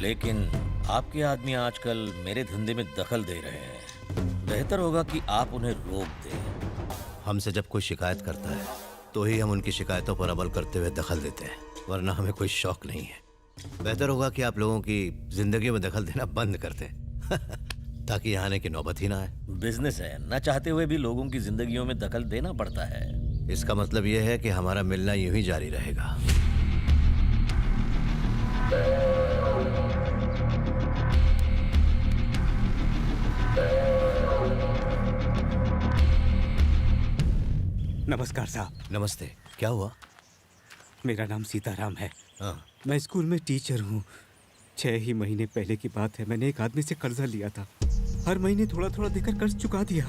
लेकिन आपके आदमी आजकल मेरे धंधे में दखल दे रहे हैं। बेहतर होगा कि आप उन्हें रोक दें। हमसे जब कोई शिकायत करता है तो ही हम उनकी शिकायतों पर अमल करते हुए दखल देते हैं, वरना हमें कोई शौक नहीं है। बेहतर होगा कि आप लोगों की जिंदगी में दखल देना बंद कर दें ताकि यहाँ आने की नौबत ही ना आए। बिजनेस है, न चाहते हुए भी लोगों की जिंदगियों में दखल देना पड़ता है। इसका मतलब यह है कि हमारा मिलना यूं ही जारी रहेगा। नमस्कार साहब। नमस्ते। क्या हुआ? मेरा नाम सीताराम है। हाँ। मैं स्कूल में टीचर हूँ। 6 ही महीने पहले की बात है, मैंने एक आदमी से कर्जा लिया था। हर महीने थोड़ा थोड़ा देकर कर्ज चुका दिया,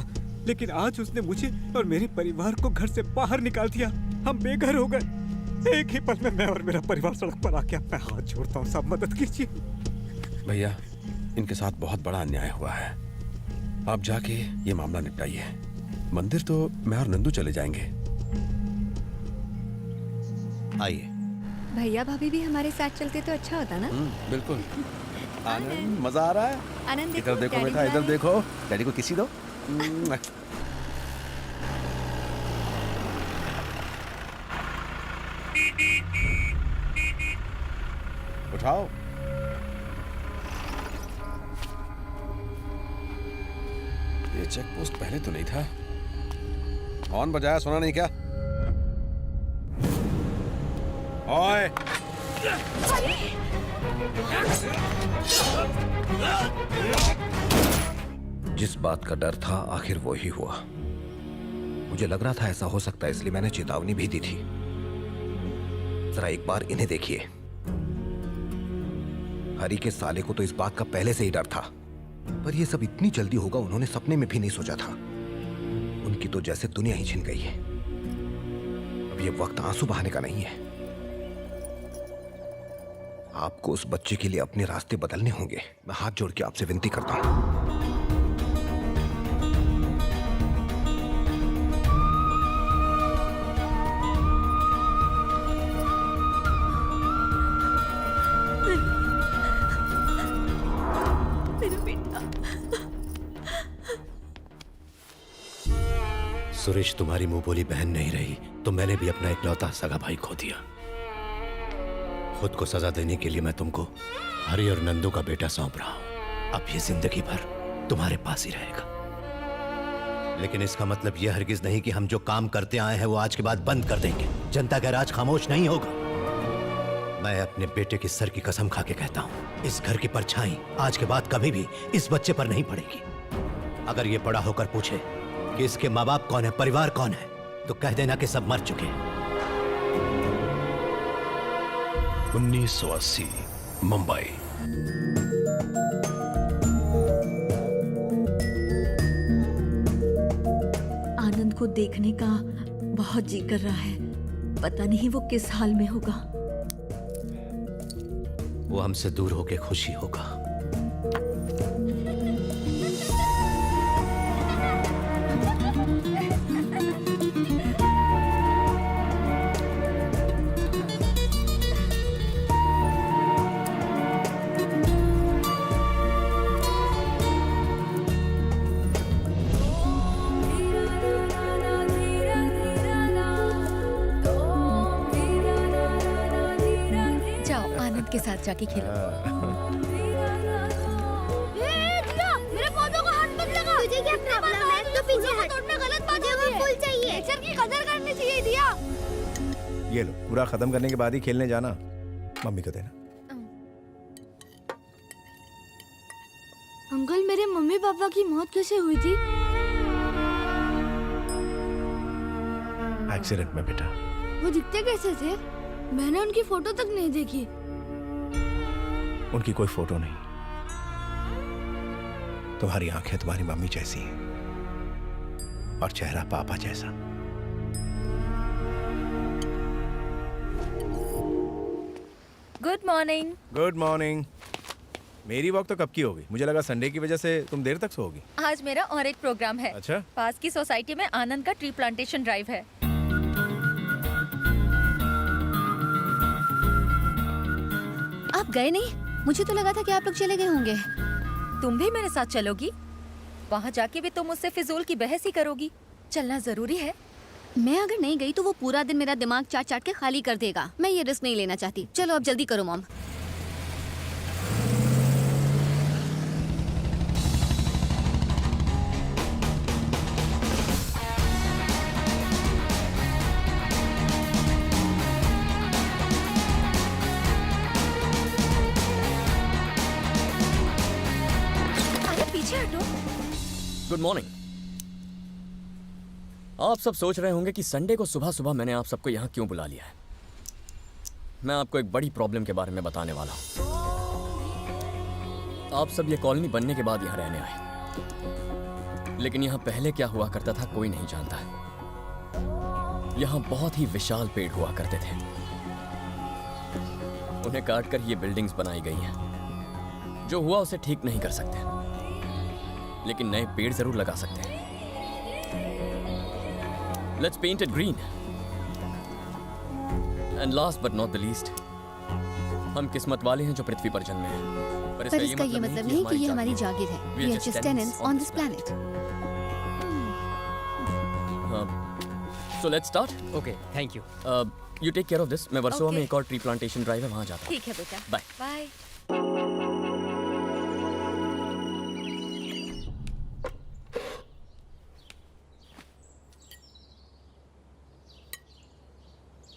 लेकिन आज उसने मुझे और मेरे परिवार को घर से बाहर निकाल दिया। हम बेघर हो गए। एक ही पल में मैं और मेरा परिवार सड़क पर आ गया। मैं हाथ जोड़ता हूँ, सब मदद कीजिए। भैया, इनके साथ बहुत बड़ा अन्याय हुआ है। आप जाके ये मामला निपटाइए। मंदिर तो मैं और नंदू चले जाएंगे। आइए। भैया भाभी भी हमारे साथ चलते तो अच्छा होता ना। बिल्कुल। आनंद, मजा आ रहा है? आनंद इधर देखो डैडी बेटा, बुला इधर रहे हैं। देखो। डैडी को किसी दो। उठाओ। ये चेक पोस्ट पहले तो नहीं था। हॉर्न बजाया, सुना नहीं क्या? ओए! जिस बात का डर था आखिर वो ही हुआ। मुझे लग रहा था ऐसा हो सकता है, इसलिए मैंने चेतावनी भी दी थी। जरा एक बार इन्हें देखिए। हरी के साले को तो इस बात का पहले से ही डर था, पर यह सब इतनी जल्दी होगा उन्होंने सपने में भी नहीं सोचा था। उनकी तो जैसे दुनिया ही छिन गई है। अब ये वक्त आंसू बहाने का नहीं है। आपको उस बच्चे के लिए अपने रास्ते बदलने होंगे। मैं हाथ जोड़ के आपसे विनती करता हूं। सुरेश, तुम्हारी मुंह बोली बहन नहीं रही तो मैंने भी अपना इकलौता सगा भाई खो दिया। खुद को सजा देने के लिए मैं तुमको हरी और नंदू का बेटा सौंप रहा हूं। अब ये जिंदगी भर तुम्हारे पास ही रहेगा। लेकिन इसका मतलब यह हरगिज नहीं कि हम जो काम करते आए हैं वो आज के बाद बंद कर देंगे। जनता का राज खामोश नहीं होगा। मैं अपने बेटे की सर की कसम खा के कहता हूं, इस घर की परछाई आज के बाद कभी भी इस बच्चे पर नहीं पड़ेगी। अगर ये बड़ा होकर पूछे कि इसके माँ बाप कौन है, परिवार कौन है, तो कह देना कि सब मर चुके हैं। 1980 मुंबई। आनंद को देखने का बहुत जी कर रहा है। पता नहीं वो किस हाल में होगा। वो हमसे दूर होके खुशी होगा। के साथ जाके खेलो। मेरे पौधों को हाथ मत लगा। तुझे क्या प्रॉब्लम है? तो पीछे हट। तोड़ना गलत बात है। वो फूल चाहिए। नेचर की कदर करनी चाहिए। दिया। ये लो, पूरा खत्म करने के बाद ही खेलने जाना। मम्मी को देना। अंकल, मेरे मम्मी पापा की मौत कैसे हुई थी? एक्सीडेंट में बेटा। वो दिखते कैसे थे? मैंने उनकी फोटो तक नहीं देखी। उनकी कोई फोटो नहीं। तुम्हारी आंखें तुम्हारी मम्मी जैसी हैं और चेहरा पापा जैसा। Good morning. Good morning. मेरी वॉक तो कब की होगी? मुझे लगा संडे की वजह से तुम देर तक सोओगी। आज मेरा और एक प्रोग्राम है। अच्छा? पास की सोसाइटी में आनंद का ट्री प्लांटेशन ड्राइव है। आप गए नहीं? मुझे तो लगा था कि आप लोग चले गए होंगे। तुम भी मेरे साथ चलोगी? वहाँ जाके भी तुम मुझसे फिजूल की बहस ही करोगी। चलना जरूरी है। मैं अगर नहीं गई तो वो पूरा दिन मेरा दिमाग चाट चाट के खाली कर देगा। मैं ये रिस्क नहीं लेना चाहती। चलो अब जल्दी करो मॉम। अरे पीछे हटो। Good morning. आप सब सोच रहे होंगे कि संडे को सुबह सुबह मैंने आप सबको यहाँ क्यों बुला लिया है। मैं आपको एक बड़ी प्रॉब्लम के बारे में बताने वाला हूँ। आप सब ये कॉलोनी बनने के बाद यहाँ रहने आए, लेकिन यहाँ पहले क्या हुआ करता था कोई नहीं जानता है। यहाँ बहुत ही विशाल पेड़ हुआ करते थे। उन्हें काटकर ये बिल्डिंग्स बनाई गई हैं। जो हुआ उसे ठीक नहीं कर सकते, लेकिन नए पेड़ जरूर लगा सकते हैं। Let's paint it green. And last but not the least, हम किस्मत वाले हैं जो पृथ्वी पर जन्मे हैं। पर इसका ये मतलब नहीं कि ये हमारी जागीर है। We are just tenants on this planet. So let's start. Okay, thank you. You take care of this. मैं वर्सोवा में Okay. एक और ट्री प्लांटेशन ड्राइव है, वहाँ जाता हूँ। ठीक है बेटा। बाय। बाय।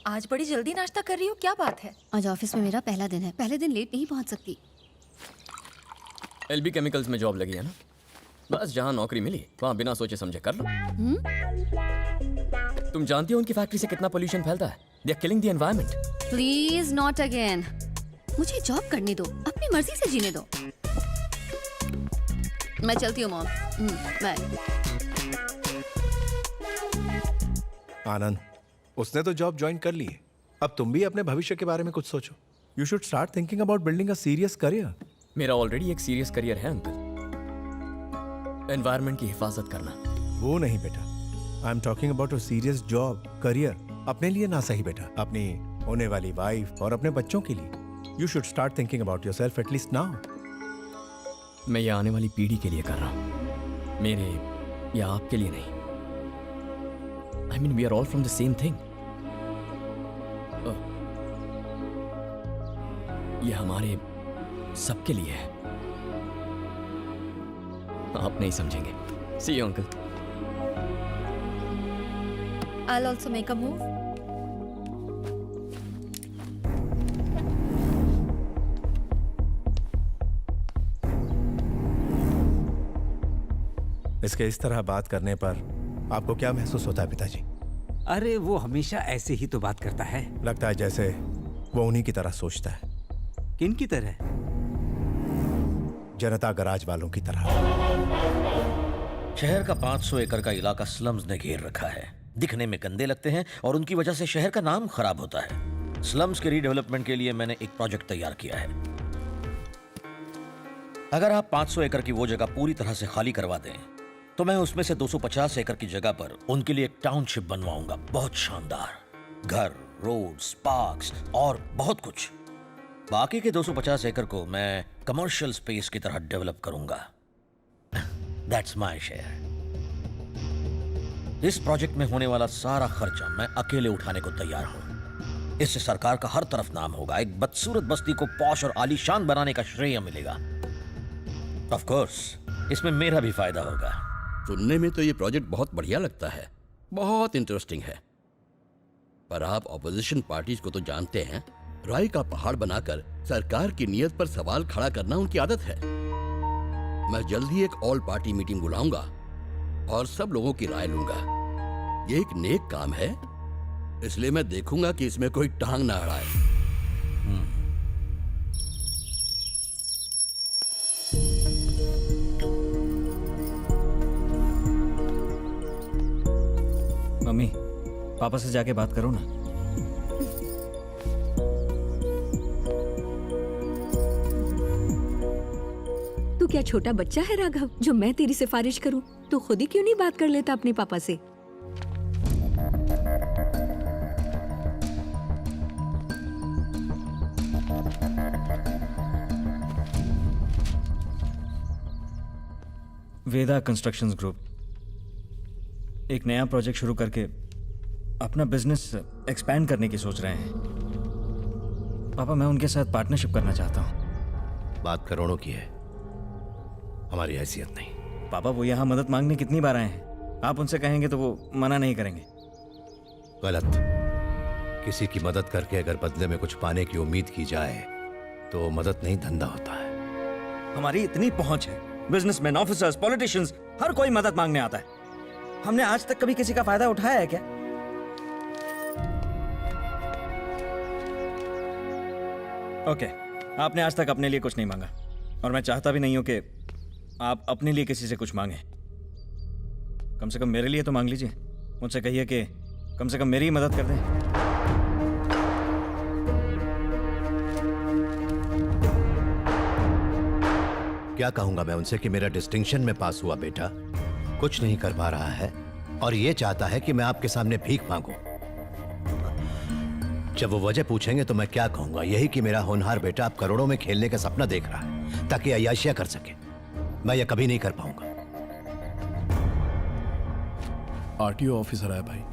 आज बड़ी जल्दी नाश्ता कर रही हो, क्या बात है? आज ऑफिस में मेरा पहला दिन है। पहले दिन लेट नहीं पहुंच सकती। LB केमिकल्स में जॉब लगी है ना? बस जहाँ नौकरी मिली वहाँ बिना सोचे समझे कर लो। तुम जानती हो उनकी फैक्ट्री से कितना पोल्यूशन फैलता है? They are killing the environment. Please not again. मुझे जॉब करने दो, अपनी मर्जी से जीने दो। मैं चलती हूँ मॉम। बाय। आनंद, उसने तो जॉब ज्वाइन कर ली है। अब तुम भी अपने भविष्य के बारे में कुछ सोचो। You should start thinking about building a serious career. मेरा ऑलरेडी एक सीरियस करियर है अंकल। एनवायरनमेंट की हिफाजत करना। वो नहीं बेटा, I am talking about a serious job career. अपने लिए ना सही बेटा, अपनी होने वाली वाइफ और अपने बच्चों के लिए। You should start thinking about yourself at least now. मैं ये आने वाली पीढ़ी के लिए कर रहा हूँ, मेरे या आपके लिए नहीं। I mean, we are all from the same thing. ये हमारे सबके लिए है। आप नहीं समझेंगे। See you, uncle. I'll also make a move. इसके इस तरह बात करने पर आपको क्या महसूस होता है पिताजी? अरे वो हमेशा ऐसे ही तो बात करता है। लगता है जैसे वो उन्हीं की तरह सोचता है। किन की तरह? जनता गराज वालों की तरह। शहर का 500 एकड़ का इलाका स्लम्स ने घेर रखा है। दिखने में गंदे लगते हैं और उनकी वजह से शहर का नाम खराब होता है। स्लम्स के रीडेवलपमेंट के लिए मैंने एक प्रोजेक्ट तैयार किया है। अगर आप 500 एकड़ की वो जगह पूरी तरह से खाली करवा दें तो मैं उसमें से 250 एकड़ की जगह पर उनके लिए एक टाउनशिप बनवाऊंगा। बहुत शानदार घर, रोड्स, पार्क्स और बहुत कुछ। बाकी के 250 एकड़ को मैं कमर्शियल स्पेस की तरह डेवलप करूंगा। That's my share. इस प्रोजेक्ट में होने वाला सारा खर्चा मैं अकेले उठाने को तैयार हूं। इससे सरकार का हर तरफ नाम होगा। एक बदसूरत बस्ती को पॉश और आलीशान बनाने का श्रेय मिलेगा। ऑफ कोर्स इसमें मेरा भी फायदा होगा। सुनने में तो ये प्रोजेक्ट बहुत बढ़िया लगता है, बहुत इंटरेस्टिंग है। पर आप ऑपोजिशन पार्टीज को तो जानते हैं, राय का पहाड़ बनाकर सरकार की नीयत पर सवाल खड़ा करना उनकी आदत है। मैं जल्द ही एक ऑल पार्टी मीटिंग बुलाऊंगा और सब लोगों की राय लूंगा। ये एक नेक काम है, इसलिए मैं देखूंगा कि इसमें कोई टांग ना अड़ाए। मम्मी, पापा से जाके बात करो ना। तू क्या छोटा बच्चा है राघव, जो मैं तेरी सिफारिश करूं? तू खुद ही क्यों नहीं बात कर लेता अपने पापा से? वेदा कंस्ट्रक्शंस ग्रुप एक नया प्रोजेक्ट शुरू करके अपना बिजनेस एक्सपैंड करने की सोच रहे हैं। पापा, मैं उनके साथ पार्टनरशिप करना चाहता हूँ। बात करोड़ों की है, हमारी हैसियत नहीं। पापा, वो यहाँ मदद मांगने कितनी बार आए हैं, आप उनसे कहेंगे तो वो मना नहीं करेंगे। गलत। किसी की मदद करके अगर बदले में कुछ पाने की उम्मीद की जाए तो मदद नहीं, धंधा होता है। हमारी इतनी पहुंच है, बिजनेसमैन, ऑफिसर्स, पॉलिटिशियंस, हर कोई मदद मांगने आता है। हमने आज तक कभी किसी का फायदा उठाया है क्या? ओके, आपने आज तक अपने लिए कुछ नहीं मांगा और मैं चाहता भी नहीं हूं कि आप अपने लिए किसी से कुछ मांगे। कम से कम मेरे लिए तो मांग लीजिए। मुझसे कहिए कि कम से कम मेरी ही मदद कर दें। क्या कहूंगा मैं उनसे कि मेरा डिस्टिंक्शन में पास हुआ बेटा कुछ नहीं कर पा रहा है और ये चाहता है कि मैं आपके सामने भीख मांगूं। जब वो वजह पूछेंगे तो मैं क्या कहूंगा? यही कि मेरा होनहार बेटा अब करोड़ों में खेलने का सपना देख रहा है ताकि अय्याशियां कर सके। मैं ये कभी नहीं कर पाऊंगा। आरटीओ ऑफिसर आया भाई।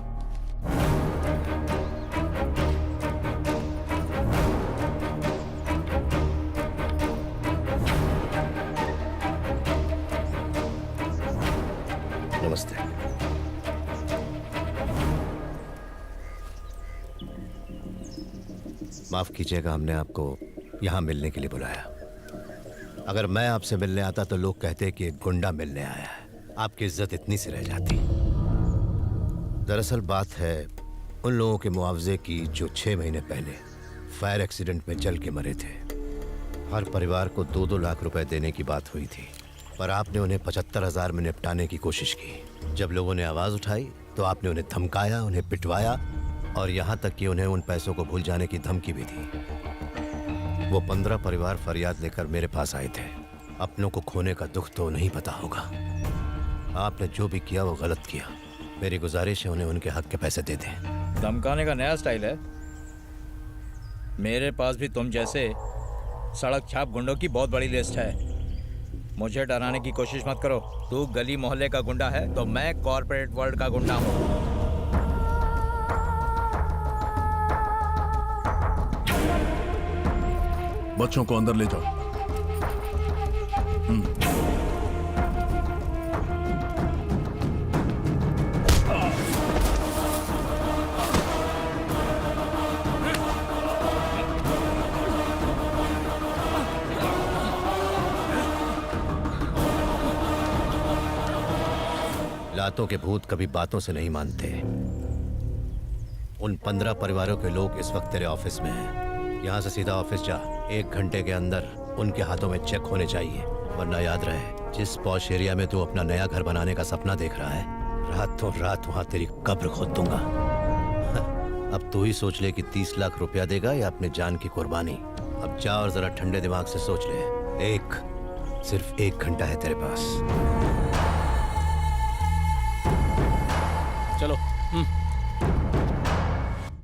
नमस्ते। माफ कीजिएगा, हमने आपको यहां मिलने के लिए बुलाया। अगर मैं आपसे मिलने आता तो लोग कहते कि एक गुंडा मिलने आया है। आपकी इज्जत इतनी सी रह जाती। दरअसल बात है उन लोगों के मुआवजे की जो 6 महीने पहले फायर एक्सीडेंट में जल के मरे थे। हर परिवार को 2-2 लाख रुपए देने की बात हुई थी, पर आपने उन्हें 75,000 में निपटाने की कोशिश की। जब लोगों ने आवाज उठाई तो आपने उन्हें धमकाया, उन्हें पिटवाया और यहाँ तक कि उन्हें उन पैसों को भूल जाने की धमकी भी दी। वो 15 परिवार फरियाद लेकर मेरे पास आए थे। अपनों को खोने का दुख तो नहीं पता होगा। आपने जो भी किया वो गलत किया। मेरी गुजारिश है उन्हें उनके हक के पैसे दे दें। धमकाने का नया स्टाइल है। मेरे पास भी तुम जैसे सड़क छाप गुंडों की बहुत बड़ी लिस्ट है। मुझे डराने की कोशिश मत करो। तू गली मोहल्ले का गुंडा है तो मैं कॉर्पोरेट वर्ल्ड का गुंडा हूँ। बच्चों को अंदर ले जाओ। लातों के भूत कभी बातों से नहीं मानते। उन 15 परिवारों के लोग इस वक्त तेरे ऑफिस में हैं। यहाँ से सीधा ऑफिस जा। 1 घंटे के अंदर उनके हाथों में चेक होने चाहिए, वरना याद रहे जिस पॉश एरिया में तू अपना नया घर बनाने का सपना देख रहा है, रातों रात वहां तेरी कब्र खोद दूंगा। अब तू ही सोच ले कि 30 लाख रुपया देगा या अपने जान की कुर्बानी। अब जा और जरा ठंडे दिमाग से सोच ले। सिर्फ 1 घंटा है तेरे पास। चलो।